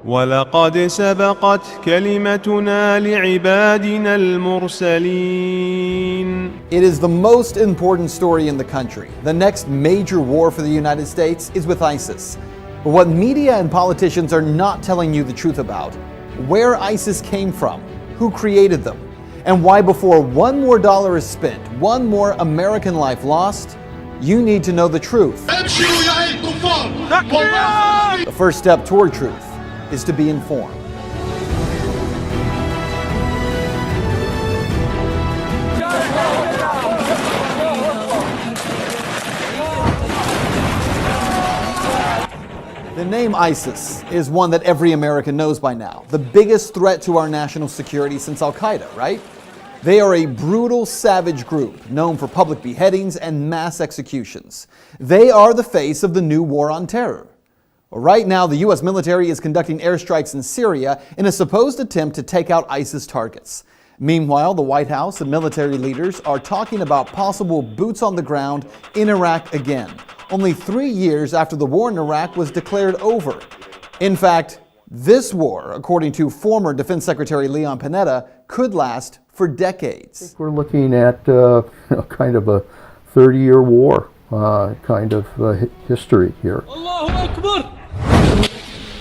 ولقد سبقت كلمتنا لعبادنا المرسلين. It is the most important story in the country. The next major war for the United States is with ISIS. But what media and politicians are not telling you the truth about, where ISIS came from, who created them, and why before one more dollar is spent, one more American life lost, you need to know the truth. The first step toward truth is to be informed. The name ISIS is one that every American knows by now. The biggest threat to our national security since Al-Qaeda, right? They are a brutal, savage group known for public beheadings and mass executions. They are the face of the new war on terror. Right now, the U.S. military is conducting airstrikes in Syria in a supposed attempt to take out ISIS targets. Meanwhile, the White House and military leaders are talking about possible boots on the ground in Iraq again, only 3 years after the war in Iraq was declared over. In fact, this war, according to former Defense Secretary Leon Panetta, could last for decades. I think we're looking at kind of a 30-year war kind of history here. Allahu Akbar!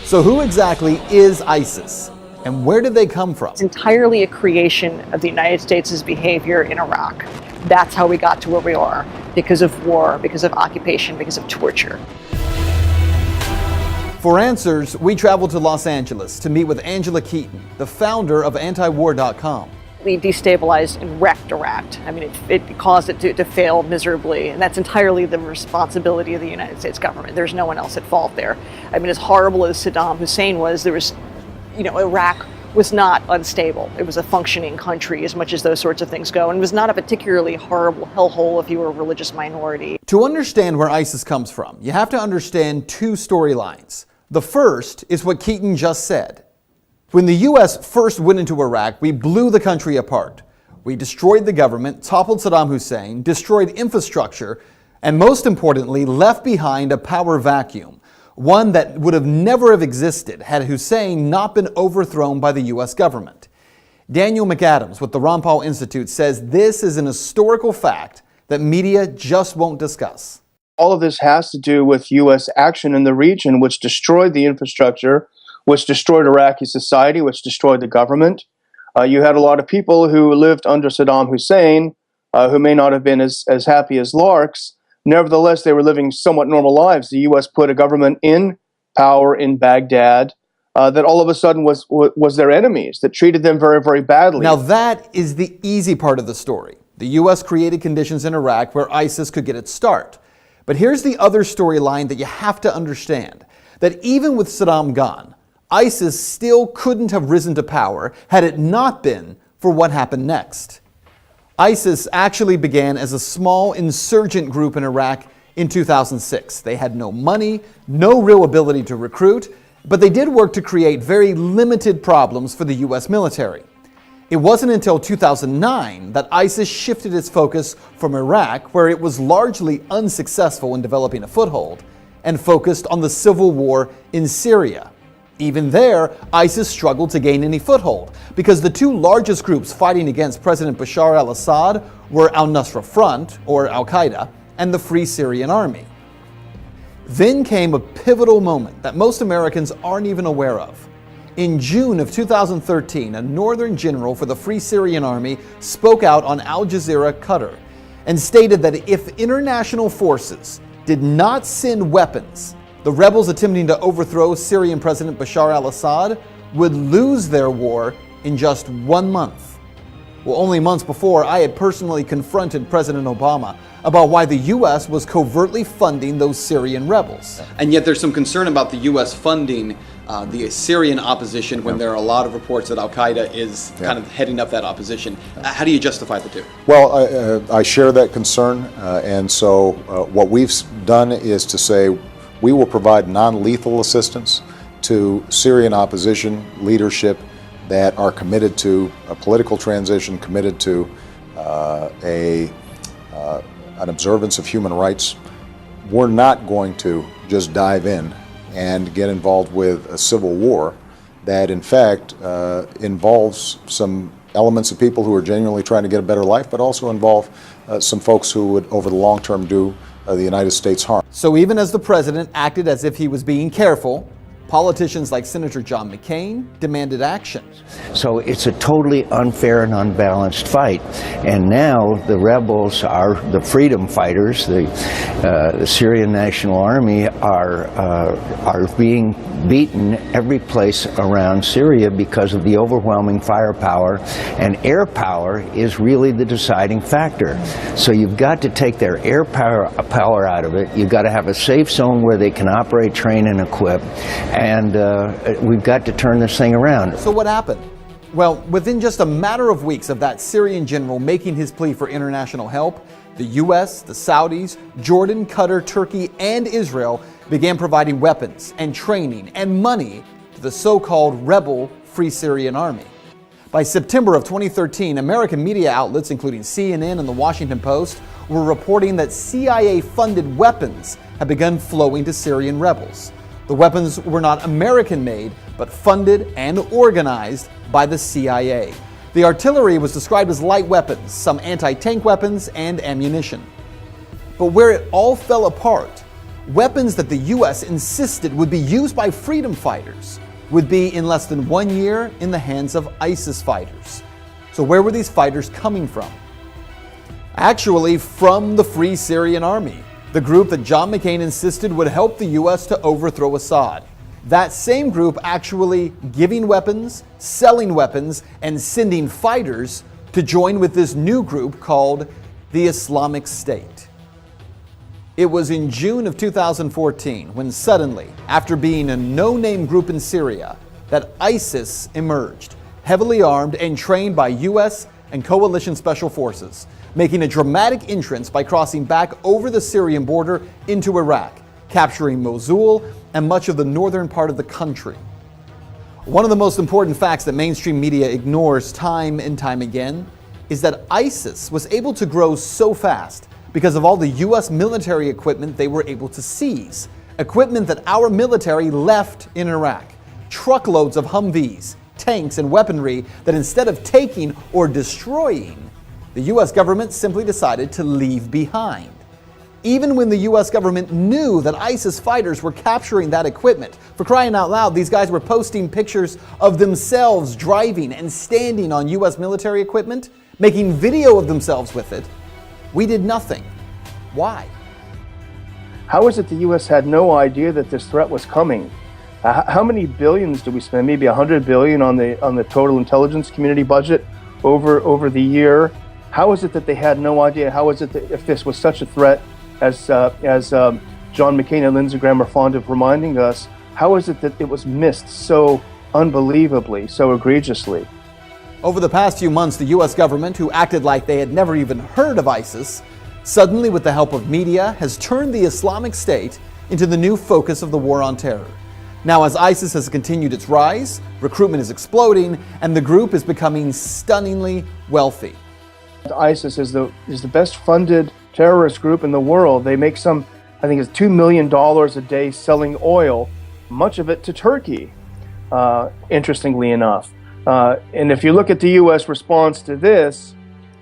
So who exactly is ISIS, and where did they come from? It's entirely a creation of the United States' behavior in Iraq. That's how we got to where we are, because of war, because of occupation, because of torture. For answers, we traveled to Los Angeles to meet with Angela Keaton, the founder of antiwar.com. We destabilized and wrecked Iraq. I mean, it caused it to fail miserably, and that's entirely the responsibility of the United States government. There's no one else at fault there. I mean, as horrible as Saddam Hussein was, Iraq was not unstable. It was a functioning country as much as those sorts of things go, and it was not a particularly horrible hellhole if you were a religious minority. To understand where ISIS comes from, you have to understand two storylines. The first is what Keaton just said. When the U.S. first went into Iraq, we blew the country apart. We destroyed the government, toppled Saddam Hussein, destroyed infrastructure, and most importantly, left behind a power vacuum, one that would have never have existed had Hussein not been overthrown by the U.S. government. Daniel McAdams with the Ron Paul Institute says this is an historical fact that media just won't discuss. All of this has to do with U.S. action in the region, which destroyed the infrastructure, which destroyed Iraqi society, which destroyed the government. You had a lot of people who lived under Saddam Hussein, who may not have been as happy as larks. Nevertheless, they were living somewhat normal lives. The U.S. put a government in power in Baghdad that all of a sudden was their enemies, that treated them very, very badly. Now that is the easy part of the story. The U.S. created conditions in Iraq where ISIS could get its start. But here's the other storyline that you have to understand, that even with Saddam gone, ISIS still couldn't have risen to power had it not been for what happened next. ISIS actually began as a small insurgent group in Iraq in 2006. They had no money, no real ability to recruit, but they did work to create very limited problems for the U.S. military. It wasn't until 2009 that ISIS shifted its focus from Iraq, where it was largely unsuccessful in developing a foothold, and focused on the civil war in Syria. Even there, ISIS struggled to gain any foothold because the two largest groups fighting against President Bashar al-Assad were Al-Nusra Front, or Al-Qaeda, and the Free Syrian Army. Then came a pivotal moment that most Americans aren't even aware of. In June of 2013, a northern general for the Free Syrian Army spoke out on Al Jazeera, Qatar, and stated that if international forces did not send weapons, the rebels attempting to overthrow Syrian President Bashar al-Assad would lose their war in just 1 month. Well, only months before, I had personally confronted President Obama about why the U.S. was covertly funding those Syrian rebels. And yet there's some concern about the U.S. funding the Syrian opposition when there are a lot of reports that Al-Qaeda is kind of heading up that opposition. How do you justify the two? Well, I share that concern, and so what we've done is to say we will provide non-lethal assistance to Syrian opposition leadership that are committed to a political transition, committed to an observance of human rights. We're not going to just dive in and get involved with a civil war that in fact involves some elements of people who are genuinely trying to get a better life, but also involve some folks who would, over the long term, do the United States harm. So even as the president acted as if he was being careful, politicians like Senator John McCain demanded action. So it's a totally unfair and unbalanced fight. And now the rebels are the freedom fighters, the Syrian National Army are being beaten every place around Syria because of the overwhelming firepower, and air power is really the deciding factor. So you've got to take their air power out of it. You've got to have a safe zone where they can operate, train, and equip. And we've got to turn this thing around. So what happened? Well, within just a matter of weeks of that Syrian general making his plea for international help, the U.S., the Saudis, Jordan, Qatar, Turkey, and Israel began providing weapons and training and money to the so-called rebel Free Syrian Army. By September of 2013, American media outlets, including CNN and the Washington Post, were reporting that CIA-funded weapons had begun flowing to Syrian rebels. The weapons were not American-made, but funded and organized by the CIA. The artillery was described as light weapons, some anti-tank weapons, and ammunition. But where it all fell apart, weapons that the U.S. insisted would be used by freedom fighters would be in less than 1 year in the hands of ISIS fighters. So where were these fighters coming from? Actually, from the Free Syrian Army, the group that John McCain insisted would help the U.S. to overthrow Assad. That same group actually giving weapons, selling weapons, and sending fighters to join with this new group called the Islamic State. It was in June of 2014 when suddenly, after being a no-name group in Syria, that ISIS emerged, heavily armed and trained by U.S. and coalition special forces, making a dramatic entrance by crossing back over the Syrian border into Iraq, capturing Mosul and much of the northern part of the country. One of the most important facts that mainstream media ignores time and time again is that ISIS was able to grow so fast because of all the U.S. military equipment they were able to seize, equipment that our military left in Iraq, truckloads of Humvees, tanks, and weaponry that instead of taking or destroying, the U.S. government simply decided to leave behind. Even when the U.S. government knew that ISIS fighters were capturing that equipment, for crying out loud, these guys were posting pictures of themselves driving and standing on U.S. military equipment, making video of themselves with it. We did nothing. Why? How is it the U.S. had no idea that this threat was coming? How many billions do we spend? Maybe $100 billion on the total intelligence community budget over the year. How is it that they had no idea? How is it that if this was such a threat, as John McCain and Lindsey Graham are fond of reminding us, how is it that it was missed so unbelievably, so egregiously? Over the past few months, the U.S. government, who acted like they had never even heard of ISIS, suddenly, with the help of media, has turned the Islamic State into the new focus of the war on terror. Now, as ISIS has continued its rise, recruitment is exploding, and the group is becoming stunningly wealthy. ISIS is the best funded terrorist group in the world. They make I think it's $2 million a day selling oil, much of it to Turkey, interestingly enough. And if you look at the U.S. response to this,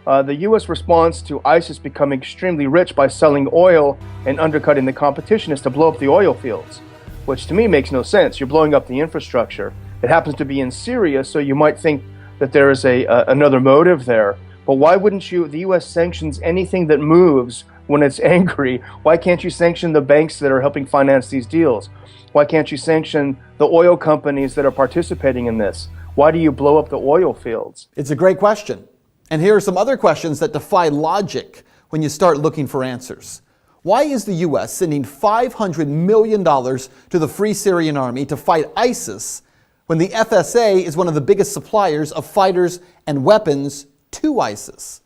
the U.S. response to ISIS becoming extremely rich by selling oil and undercutting the competition is to blow up the oil fields, which to me makes no sense. You're blowing up the infrastructure. It happens to be in Syria, so you might think that there is another motive there. But why wouldn't the U.S. sanctions anything that moves when it's angry? Why can't you sanction the banks that are helping finance these deals? Why can't you sanction the oil companies that are participating in this? Why do you blow up the oil fields? It's a great question. And here are some other questions that defy logic when you start looking for answers. Why is the U.S. sending $500 million to the Free Syrian Army to fight ISIS when the FSA is one of the biggest suppliers of fighters and weapons to ISIS?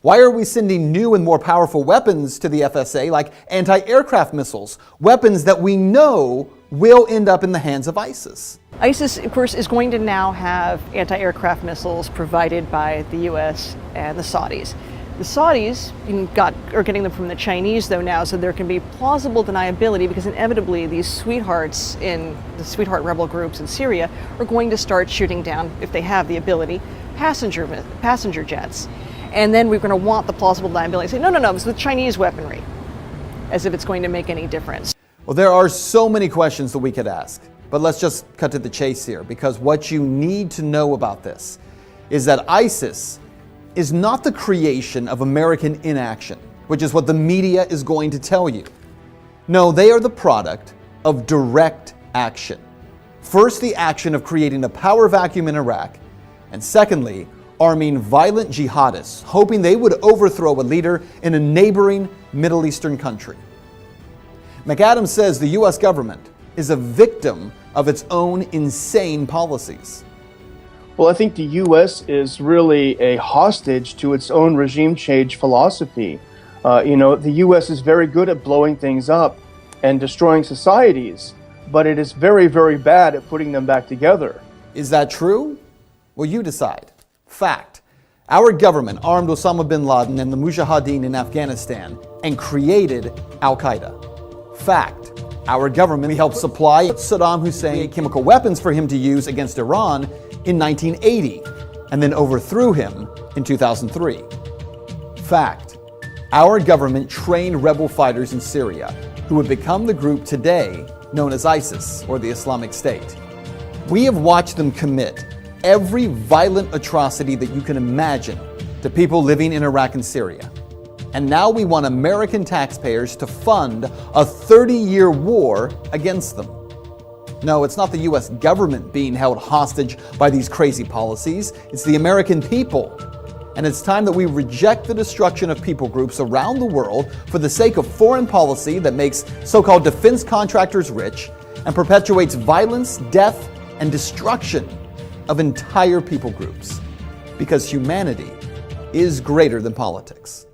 Why are we sending new and more powerful weapons to the FSA like anti-aircraft missiles, weapons that we know will end up in the hands of ISIS? ISIS, of course, is going to now have anti-aircraft missiles provided by the U.S. and the Saudis. The Saudis are getting them from the Chinese, though, now, so there can be plausible deniability because inevitably these sweethearts in the sweetheart rebel groups in Syria are going to start shooting down, if they have the ability, passenger jets. And then we're going to want the plausible deniability. Say, no, it's the Chinese weaponry, as if it's going to make any difference. Well, there are so many questions that we could ask, but let's just cut to the chase here, because what you need to know about this is that ISIS is not the creation of American inaction, which is what the media is going to tell you. No, they are the product of direct action. First, the action of creating a power vacuum in Iraq, and secondly, arming violent jihadists, hoping they would overthrow a leader in a neighboring Middle Eastern country. McAdams says the U.S. government is a victim of its own insane policies. Well, I think the U.S. is really a hostage to its own regime change philosophy. The U.S. is very good at blowing things up and destroying societies, but it is very, very bad at putting them back together. Is that true? Well, you decide. Fact. Our government armed Osama bin Laden and the Mujahideen in Afghanistan and created Al-Qaeda. Fact. Our government helped supply Saddam Hussein chemical weapons for him to use against Iran in 1980 and then overthrew him in 2003. Fact. Our government trained rebel fighters in Syria who would become the group today known as ISIS or the Islamic State. We have watched them commit every violent atrocity that you can imagine to people living in Iraq and Syria. And now we want American taxpayers to fund a 30-year war against them. No, it's not the U.S. government being held hostage by these crazy policies. It's the American people. And it's time that we reject the destruction of people groups around the world for the sake of foreign policy that makes so-called defense contractors rich and perpetuates violence, death, and destruction of entire people groups. Because humanity is greater than politics.